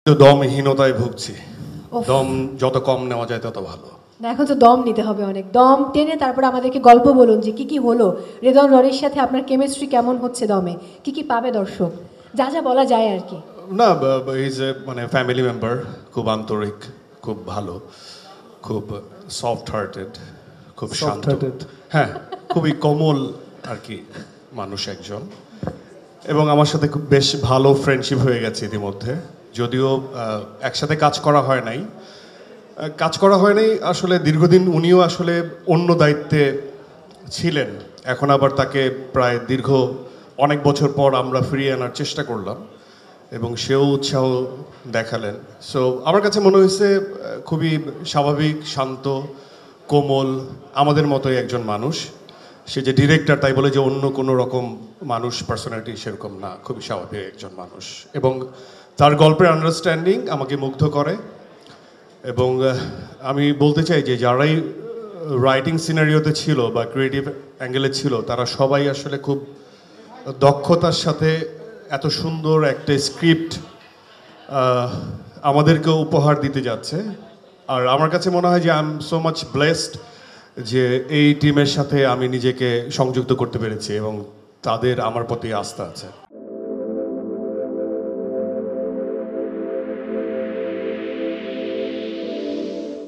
তো দমহীনতায় ভুগছি। উফ। দম যত কম নেওয়া যায় তত ভালো। না, এখন তো দম নিতে হবে অনেক, দম টেনে তারপর আমাদেরকে গল্প বলুন যে কি কি হলো, রেদন রনির সাথে আপনার কেমিস্ট্রি কেমন হচ্ছে, দমে কি কি পাবে দর্শক, যা যা বলা যায় আর কি। না, ইজ এ মানে ফ্যামিলি মেম্বার, খুব আন্তরিক, খুব ভালো, খুব সফট হার্টেড, খুব সফট শান্ত। হার্টেড। হ্যাঁ, খুবই কোমল আর কি মানুষ একজন। এবং আমার সাথে খুব বেশ ভালো ফ্রেন্ডশিপ হয়ে গেছে ইতিমধ্যে, যদিও একসাথে কাজ করা হয় নাই। আসলে দীর্ঘদিন উনিও আসলে অন্য দায়িত্বে ছিলেন। এখন আবার তাকে প্রায় দীর্ঘ অনেক বছর পর আমরা ফিরিয়ে আনার চেষ্টা করলাম এবং সেও উৎসাহ দেখালেন। সো আমার কাছে মনে হয়েছে খুবই স্বাভাবিক, শান্ত, কোমল, আমাদের মতোই একজন মানুষ। সে যে ডিরেক্টর তাই বলে যে অন্য কোনো রকম মানুষ, পার্সোনালিটি সেরকম না, খুবই স্বাভাবিক একজন মানুষ। এবং তার গল্পের আন্ডারস্ট্যান্ডিং আমাকে মুগ্ধ করে। এবং আমি বলতে চাই যে যারাই রাইটিং সিনারিওতে ছিল বা ক্রিয়েটিভ অ্যাঙ্গেলে ছিল, তারা সবাই আসলে খুব দক্ষতার সাথে এত সুন্দর একটা স্ক্রিপ্ট আমাদেরকে উপহার দিতে যাচ্ছে। আর আমার কাছে মনে হয় যে I am so much blessed যে এই টিমের সাথে আমি নিজেকে সংযুক্ত করতে পেরেছি এবং তাদের আমার প্রতি আস্থা আছে।